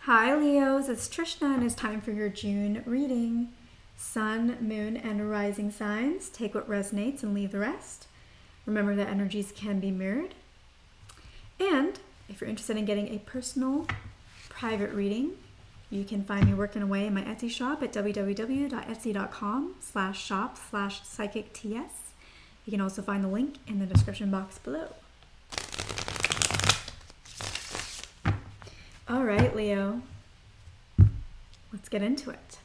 Hi Leos, it's Trishna and it's time for your June reading. Sun, moon, and rising signs. Take what resonates and leave the rest. Remember that energies can be mirrored. And if you're interested in getting a personal, private reading, you can find me working away in my Etsy shop at www.etsy.com/shop/psychicts. You can also find the link in the description box below. All right, Leo, let's get into it.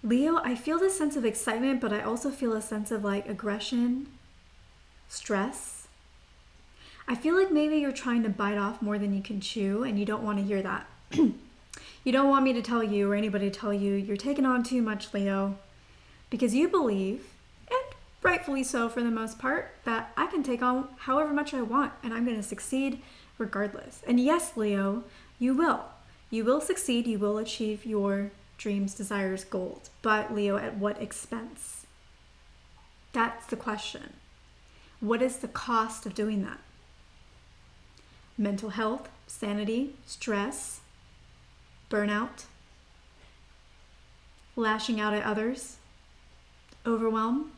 Leo, I feel this sense of excitement, but I also feel a sense of like aggression, stress. I feel like maybe you're trying to bite off more than you can chew, and you don't want to hear that. You don't want me to tell you or anybody to tell you you're taking on too much, Leo. Because you believe, and rightfully so for the most part, that I can take on however much I want and I'm going to succeed regardless. And yes, Leo, you will. You will succeed. You will achieve your dreams, desires, goals. But Leo, at what expense? That's the question. What is the cost of doing that? Mental health, sanity, stress, burnout, lashing out at others, overwhelm?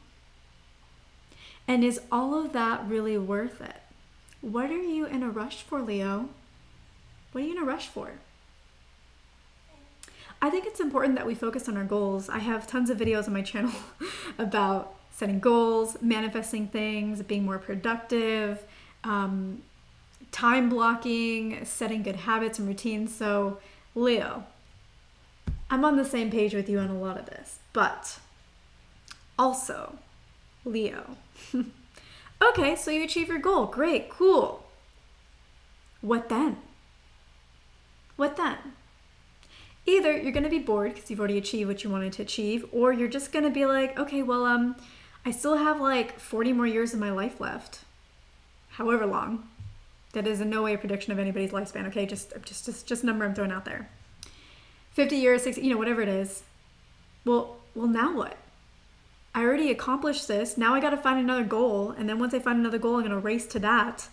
And is all of that really worth it? What are you in a rush for, Leo? What are you in a rush for? I think it's important that we focus on our goals. I have tons of videos on my channel about setting goals, manifesting things, being more productive, time blocking, setting good habits and routines. So, Leo, I'm on the same page with you on a lot of this, but also, Leo. Okay, so you achieve your goal. Great, cool. What then? What then? Either you're going to be bored because you've already achieved what you wanted to achieve, or you're just going to be like, okay, well, I still have like 40 more years of my life left. However long. That is in no way a prediction of anybody's lifespan, okay? Just a number I'm throwing out there. 50 years, 60, whatever it is. Well, now what? I already accomplished this. Now I got to find another goal. And then once I find another goal, I'm going to race to that.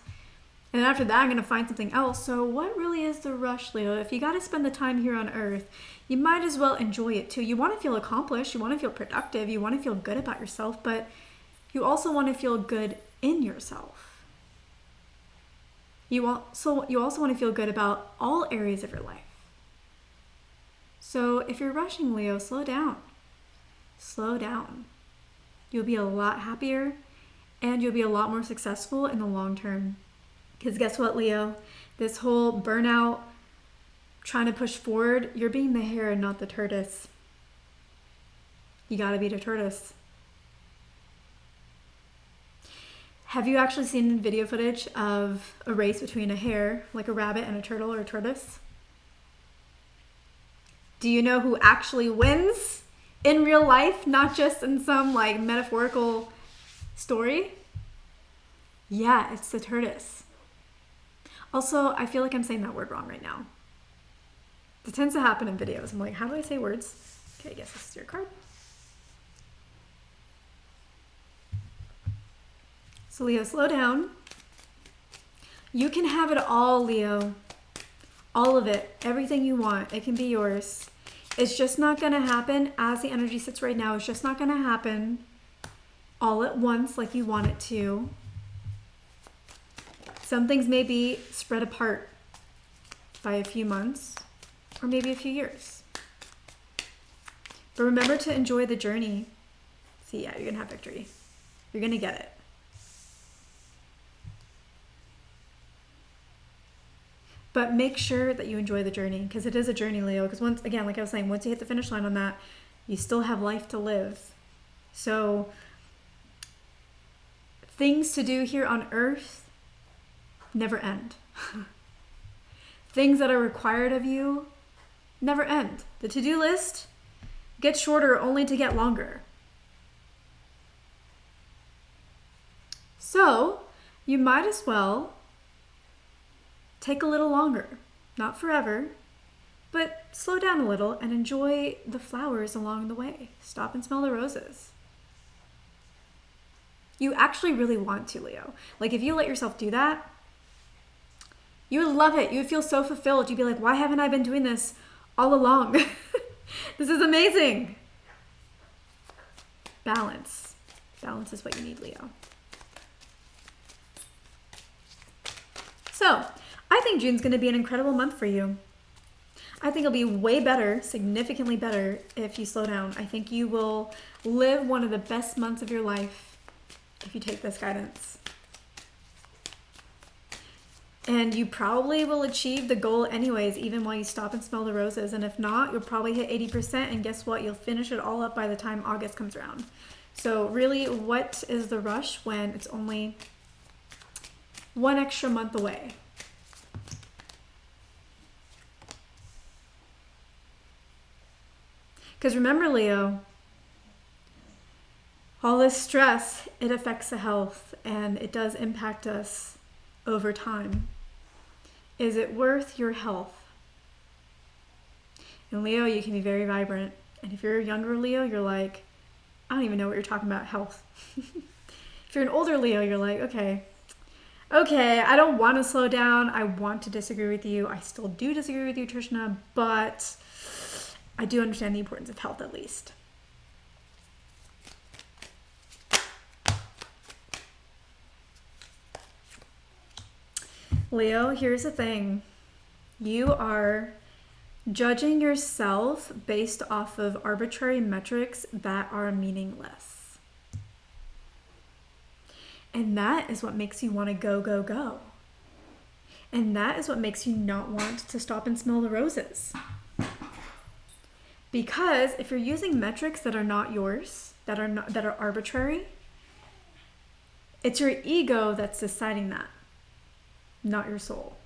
And then after that, I'm going to find something else. So what really is the rush, Leo? If you got to spend the time here on Earth, you might as well enjoy it too. You want to feel accomplished. You want to feel productive. You want to feel good about yourself. But you also want to feel good in yourself. You also want to feel good about all areas of your life. So if you're rushing, Leo, slow down. Slow down. You'll be a lot happier and you'll be a lot more successful in the long term. Because guess what, Leo? This whole burnout, trying to push forward, you're being the hare and not the tortoise. You gotta be the tortoise. Have you actually seen video footage of a race between a hare, like a rabbit, and a turtle or a tortoise? Do you know who actually wins? In real life, not just in some like metaphorical story? Yeah, it's the tortoise. Also, I feel like I'm saying that word wrong right now. It tends to happen in videos. I'm like, how do I say words? Okay, I guess this is your card. So Leo, slow down. You can have it all, Leo. All of it. Everything you want. It can be yours. It's just not going to happen as the energy sits right now. It's just not going to happen all at once like you want it to. Some things may be spread apart by a few months or maybe a few years. But remember to enjoy the journey. See, yeah, you're going to have victory. You're going to get it. But make sure that you enjoy the journey because it is a journey, Leo. Because once, again, like I was saying, once you hit the finish line on that, you still have life to live. So things to do here on Earth never end. Things that are required of you never end. The to-do list gets shorter only to get longer. So you might as well take a little longer, not forever, but slow down a little and enjoy the flowers along the way. Stop and smell the roses. You actually really want to, Leo. Like if you let yourself do that, you would love it. You would feel so fulfilled. You'd be like, why haven't I been doing this all along? This is amazing. Balance. Balance is what you need, Leo. So, I think June's going to be an incredible month for you. I think it'll be way better, significantly better, if you slow down. I think you will live one of the best months of your life if you take this guidance. And you probably will achieve the goal anyways, even while you stop and smell the roses. And if not, you'll probably hit 80%. And guess what? You'll finish it all up by the time August comes around. So really, what is the rush when it's only one extra month away? Because remember, Leo, all this stress, it affects the health and it does impact us over time. Is it worth your health? And Leo, you can be very vibrant. And if you're a younger Leo, you're like, I don't even know what you're talking about, health. If you're an older Leo, you're like, okay, I don't want to slow down. I want to disagree with you. I still do disagree with you, Trishna, but I do understand the importance of health at least. Leo, here's the thing. You are judging yourself based off of arbitrary metrics that are meaningless. And that is what makes you want to go, go, go. And that is what makes you not want to stop and smell the roses. Because if you're using metrics that are not yours, that are arbitrary, it's your ego that's deciding that, not your soul.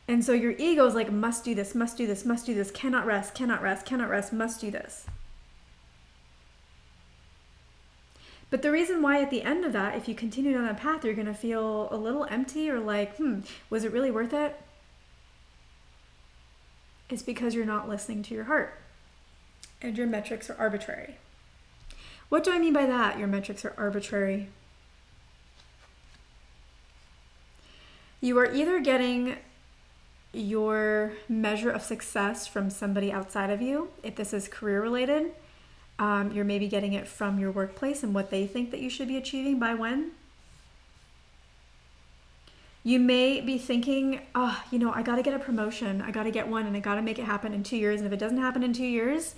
And so your ego is like, must do this, must do this, must do this, cannot rest, cannot rest, cannot rest, must do this. But the reason why at the end of that, if you continue down that path, you're going to feel a little empty or like, was it really worth it? It's because you're not listening to your heart and your metrics are arbitrary. What do I mean by that? Your metrics are arbitrary. You are either getting your measure of success from somebody outside of you. If this is career related, you're maybe getting it from your workplace and what they think that you should be achieving by when. You may be thinking, I got to get a promotion. I got to get one and I got to make it happen in 2 years. And if it doesn't happen in 2 years,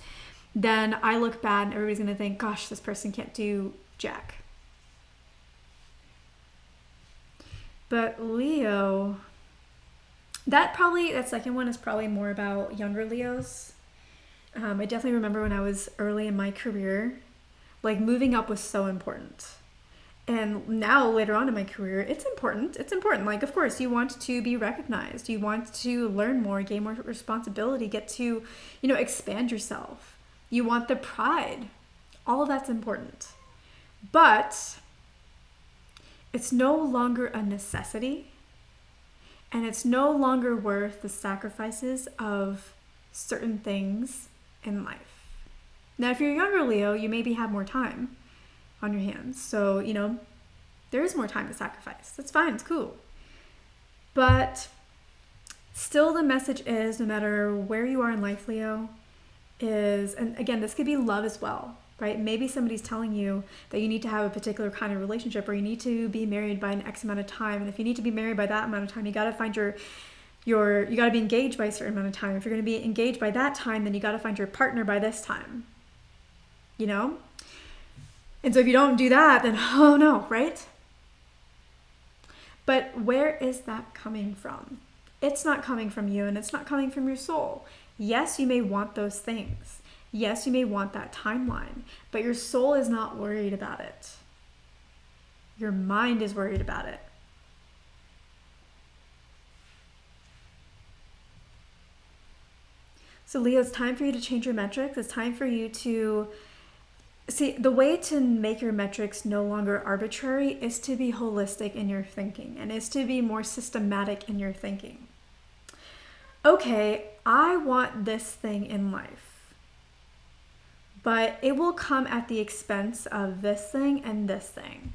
then I look bad and everybody's going to think, gosh, this person can't do jack. But Leo, that second one is probably more about younger Leos. I definitely remember when I was early in my career, like moving up was so important. And now later on in my career, it's important. It's important. Like, of course, you want to be recognized. You want to learn more, gain more responsibility, get to, expand yourself. You want the pride. All of that's important. But it's no longer a necessity. And it's no longer worth the sacrifices of certain things in life. Now, if you're a younger Leo, you maybe have more time on your hands. So, there is more time to sacrifice. That's fine. It's cool. But still the message is, no matter where you are in life, Leo, and again, this could be love as well, right? Maybe somebody's telling you that you need to have a particular kind of relationship or you need to be married by an X amount of time. And if you need to be married by that amount of time, you got to find you got to be engaged by a certain amount of time. If you're going to be engaged by that time, then you got to find your partner by this time, And so if you don't do that, then oh no, right? But where is that coming from? It's not coming from you and it's not coming from your soul. Yes, you may want those things. Yes, you may want that timeline, but your soul is not worried about it. Your mind is worried about it. So Leo, it's time for you to change your metrics. It's time for you to see, the way to make your metrics no longer arbitrary is to be holistic in your thinking and is to be more systematic in your thinking. Okay, I want this thing in life, but it will come at the expense of this thing and this thing.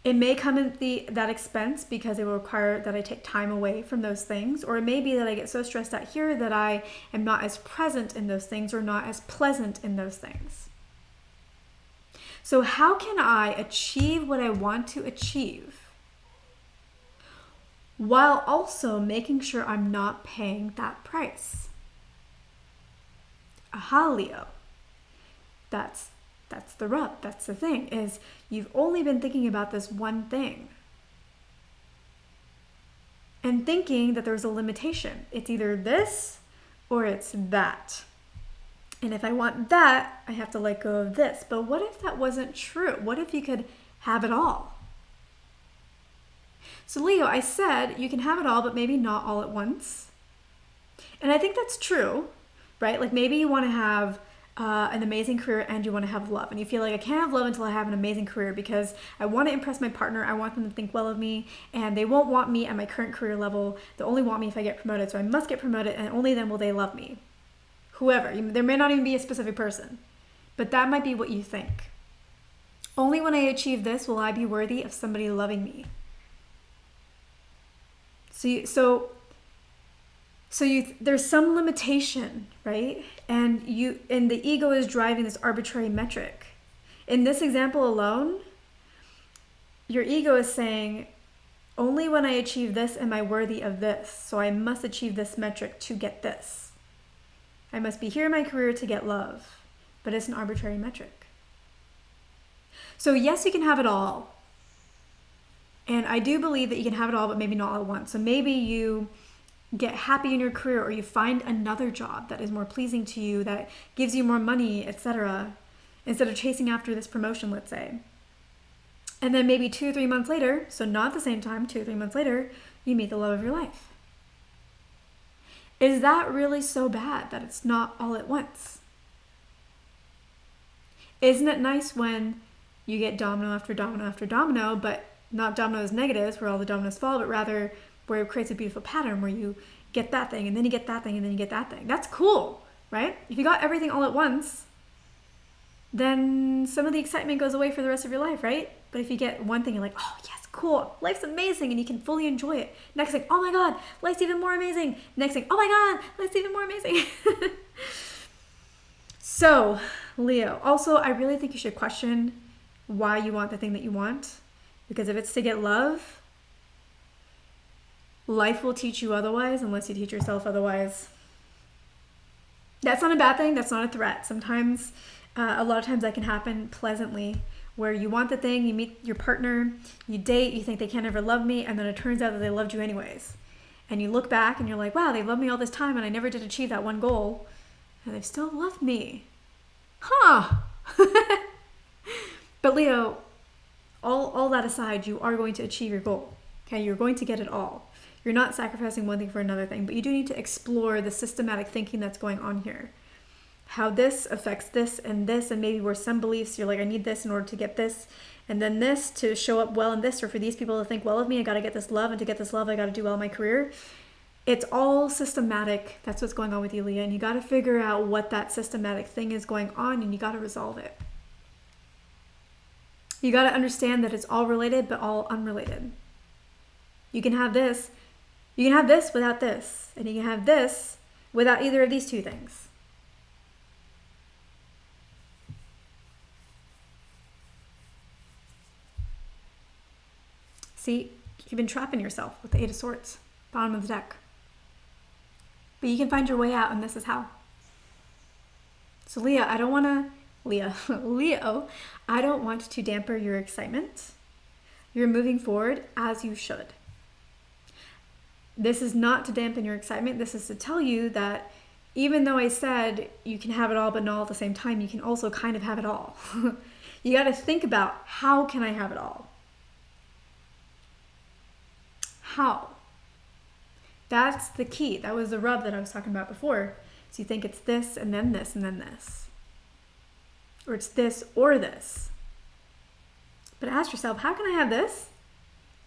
It may come at that expense because it will require that I take time away from those things, or it may be that I get so stressed out here that I am not as present in those things or not as pleasant in those things. So how can I achieve what I want to achieve while also making sure I'm not paying that price? Aha, Leo. That's the rub. That's the thing, is you've only been thinking about this one thing and thinking that there's a limitation. It's either this or it's that. And if I want that, I have to let go of this. But what if that wasn't true? What if you could have it all? So Leo, I said you can have it all, but maybe not all at once. And I think that's true, right? Like maybe you want to have an amazing career and you want to have love, and you feel like I can't have love until I have an amazing career because I want to impress my partner, I want them to think well of me, and they won't want me at my current career level. They'll only want me if I get promoted, so I must get promoted, and only then will they love me. Whoever, there may not even be a specific person, but that might be what you think. Only when I achieve this will I be worthy of somebody loving me. There's some limitation, right? And the ego is driving this arbitrary metric. In this example alone, your ego is saying, only when I achieve this am I worthy of this. So I must achieve this metric to get this. I must be here in my career to get love. But it's an arbitrary metric. So yes, you can have it all. And I do believe that you can have it all, but maybe not all at once. So maybe you get happy in your career, or you find another job that is more pleasing to you, that gives you more money, etc., instead of chasing after this promotion, let's say. And then maybe 2 or 3 months later, so not at the same time, 2 or 3 months later, you meet the love of your life. Is that really so bad that it's not all at once? Isn't it nice when you get domino after domino after domino, but not dominoes negatives where all the dominoes fall, but rather where it creates a beautiful pattern where you get that thing and then you get that thing and then you get that thing. That's cool, right? If you got everything all at once, then some of the excitement goes away for the rest of your life, right? But if you get one thing, you're like, oh yes, cool, life's amazing, and you can fully enjoy it. Next thing, oh my God, life's even more amazing. Next thing, oh my God, life's even more amazing. So, Leo, also, I really think you should question why you want the thing that you want. Because if it's to get love, life will teach you otherwise unless you teach yourself otherwise. That's not a bad thing. That's not a threat. Sometimes, a lot of times that can happen pleasantly, where you want the thing, you meet your partner, you date, you think they can't ever love me, and then it turns out that they loved you anyways. And you look back and you're like, wow, they loved me all this time and I never did achieve that one goal, and they've still loved me. Huh. But Leo, all that aside, you are going to achieve your goal. Okay, you're going to get it all. You're not sacrificing one thing for another thing, but you do need to explore the systematic thinking that's going on here. How this affects this, and maybe where some beliefs you're like, I need this in order to get this, and then this to show up well in this, or for these people to think well of me, I got to get this love, and to get this love, I got to do well in my career. It's all systematic. That's what's going on with you, Leah, and you got to figure out what that systematic thing is going on, and you got to resolve it. You got to understand that it's all related, but all unrelated. You can have this without this, and you can have this without either of these two things. See, you've been trapping yourself with the 8 of Swords, bottom of the deck. But you can find your way out, and this is how. So Leo, I don't want to damper your excitement. You're moving forward as you should. This is not to dampen your excitement. This is to tell you that even though I said you can have it all but not all at the same time, you can also kind of have it all. You got to think about, how can I have it all? How? That's the key. That was the rub that I was talking about before. So you think it's this and then this and then this. Or it's this or this. But ask yourself, how can I have this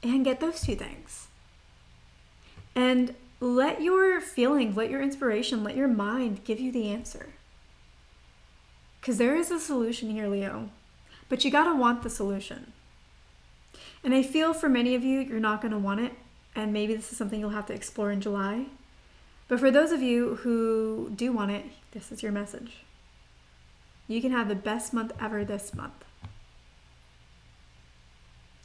and get those two things? And let your feelings, let your inspiration, let your mind give you the answer. Because there is a solution here, Leo. But you got to want the solution. And I feel for many of you, you're not going to want it. And maybe this is something you'll have to explore in July. But for those of you who do want it, this is your message. You can have the best month ever this month.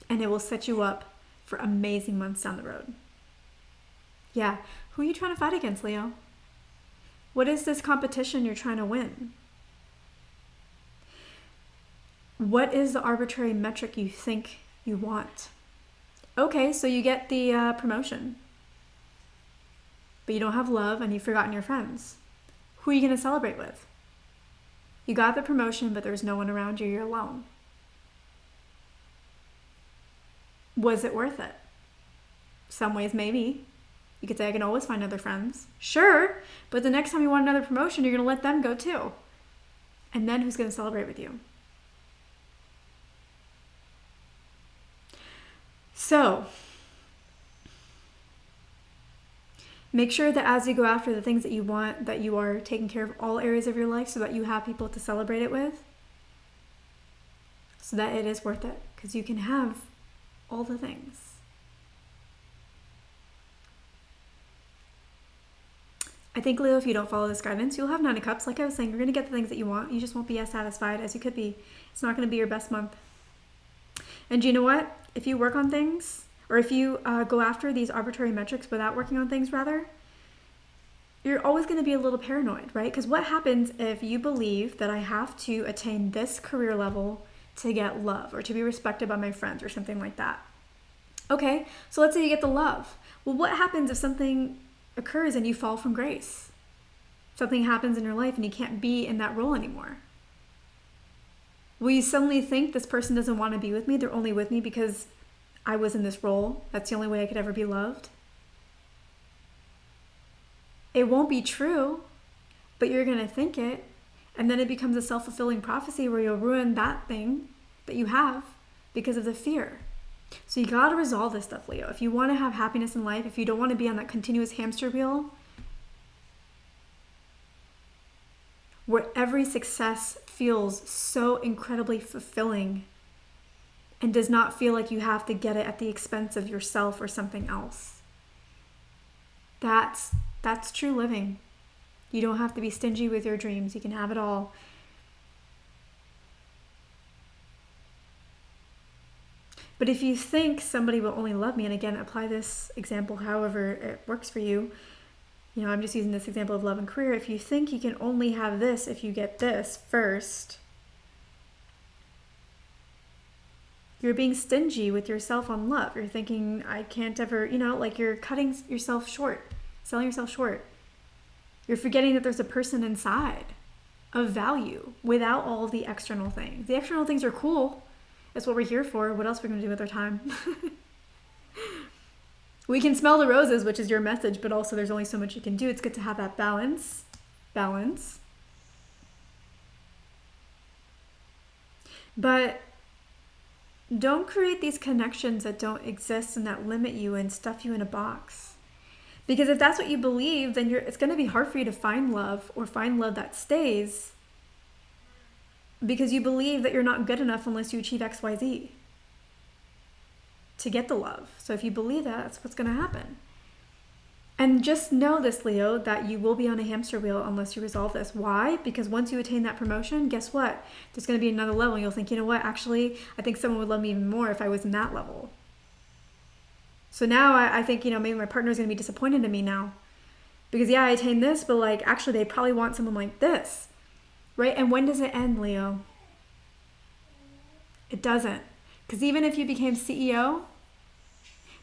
And it will set you up for amazing months down the road. Yeah. Who are you trying to fight against, Leo? What is this competition you're trying to win? What is the arbitrary metric you think you want? Okay, so you get the promotion. But you don't have love and you've forgotten your friends. Who are you going to celebrate with? You got the promotion, but there's no one around you. You're alone. Was it worth it? Some ways, maybe. You could say, I can always find other friends. Sure, but the next time you want another promotion, you're going to let them go too. And then who's going to celebrate with you? So, make sure that as you go after the things that you want, that you are taking care of all areas of your life so that you have people to celebrate it with. So that it is worth it. Because you can have all the things. I think, Leo, if you don't follow this guidance, you'll have 9 of Cups. Like I was saying, you're going to get the things that you want. You just won't be as satisfied as you could be. It's not going to be your best month. And do you know what? If you work on things, or if you go after these arbitrary metrics without working on things, rather, you're always going to be a little paranoid, right? Because what happens if you believe that I have to attain this career level to get love or to be respected by my friends or something like that? Okay, so let's say you get the love. Well, what happens if something occurs and you fall from grace? Something happens in your life and you can't be in that role anymore. Will you suddenly think this person doesn't want to be with me? They're only with me because I was in this role. That's the only way I could ever be loved. It won't be true, but you're going to think it. And then it becomes a self-fulfilling prophecy where you'll ruin that thing that you have because of the fear. So you got to resolve this stuff, Leo. If you want to have happiness in life, if you don't want to be on that continuous hamster wheel, where every success feels so incredibly fulfilling and does not feel like you have to get it at the expense of yourself or something else. That's true living. You don't have to be stingy with your dreams. You can have it all. But if you think somebody will only love me, and again, apply this example however it works for you. You know, I'm just using this example of love and career. If you think you can only have this if you get this first, you're being stingy with yourself on love. You're thinking, I can't ever, you know, like you're cutting yourself short, selling yourself short. You're forgetting that there's a person inside of value without all of the external things. The external things are cool. That's what we're here for. What else are we going to do with our time? We can smell the roses, which is your message, but also there's only so much you can do. It's good to have that balance. But don't create these connections that don't exist and that limit you and stuff you in a box. Because if that's what you believe, then it's going to be hard for you to find love or find love that stays because you believe that you're not good enough unless you achieve X, Y, Z to get the love. So if you believe that, that's what's going to happen. And just know this, Leo, that you will be on a hamster wheel unless you resolve this. Why? Because once you attain that promotion, guess what? There's going to be another level. And you'll think, you know what? Actually, I think someone would love me even more if I was in that level. So now I think, you know, maybe my partner's going to be disappointed in me now. Because, yeah, I attained this, but, like, actually they probably want someone like this. Right? And when does it end, Leo? It doesn't. Because even if you became CEO,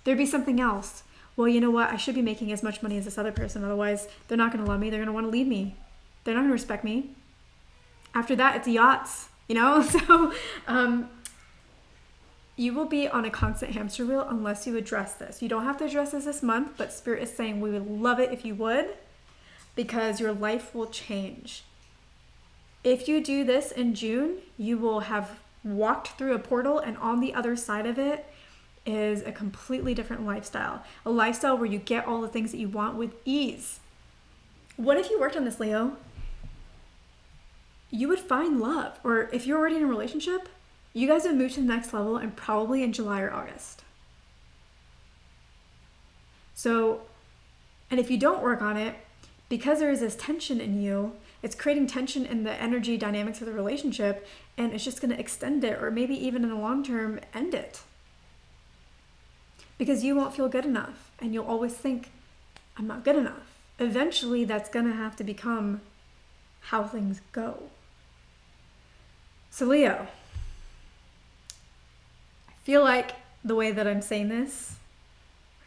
there'd be something else. Well, you know what? I should be making as much money as this other person. Otherwise, they're not going to love me. They're going to want to leave me. They're not going to respect me. After that, it's yachts, you know? So you will be on a constant hamster wheel unless you address this. You don't have to address this month, but Spirit is saying we would love it if you would, because your life will change. If you do this in June, you will have walked through a portal, and on the other side of it is a completely different lifestyle. A lifestyle where you get all the things that you want with ease. What if you worked on this, Leo? You would find love. Or if you're already in a relationship, you guys would move to the next level, and probably in July or August. So, and if you don't work on it, because there is this tension in you, it's creating tension in the energy dynamics of the relationship, and it's just going to extend it, or maybe even in the long term, end it. Because you won't feel good enough, and you'll always think, I'm not good enough. Eventually, that's going to have to become how things go. So Leo, I feel like the way that I'm saying this,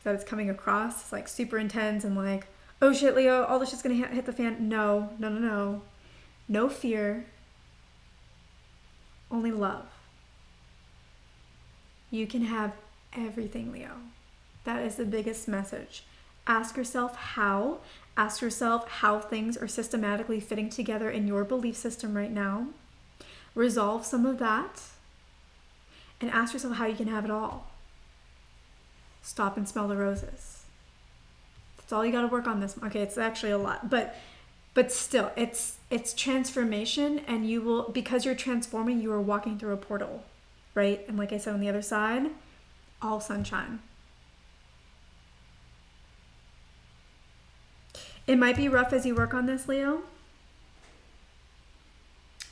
that it's coming across, is like super intense and like, oh shit, Leo, all this shit's gonna hit the fan. No. No fear. Only love. You can have everything, Leo. That is the biggest message. Ask yourself how. Ask yourself how things are systematically fitting together in your belief system right now. Resolve some of that. And ask yourself how you can have it all. Stop and smell the roses. That's all you got to work on this. Okay, it's actually a lot, but still, it's transformation, and you will, because you're transforming, you are walking through a portal, right? And like I said, on the other side, all sunshine. It might be rough as you work on this, Leo,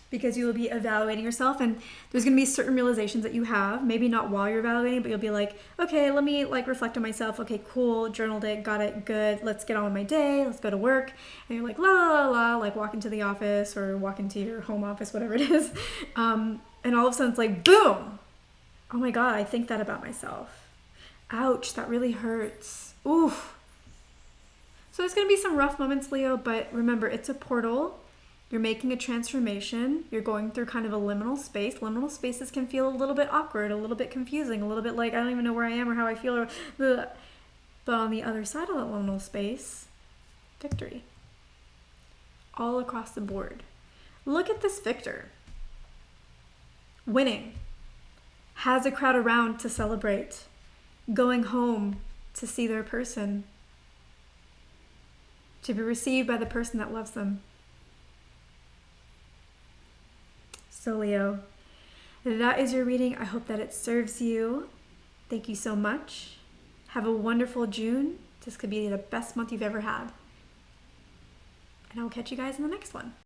because you will be evaluating yourself, and there's going to be certain realizations that you have, maybe not while you're evaluating, but you'll be like, okay, let me like reflect on myself. Okay, cool, journaled it, got it, good. Let's get on with my day. Let's go to work. And you're like, la, la, la, la, like walk into the office or walk into your home office, whatever it is. And all of a sudden it's like, boom. Oh my God, I think that about myself. Ouch, that really hurts. Ooh. So there's going to be some rough moments, Leo, but remember, it's a portal. You're making a transformation. You're going through kind of a liminal space. Liminal spaces can feel a little bit awkward, a little bit confusing, a little bit like I don't even know where I am or how I feel. But on the other side of that liminal space, victory. All across the board. Look at this victor. Winning. Has a crowd around to celebrate. Going home to see their person. To be received by the person that loves them. So Leo, that is your reading. I hope that it serves you. Thank you so much. Have a wonderful June. This could be the best month you've ever had. And I'll catch you guys in the next one.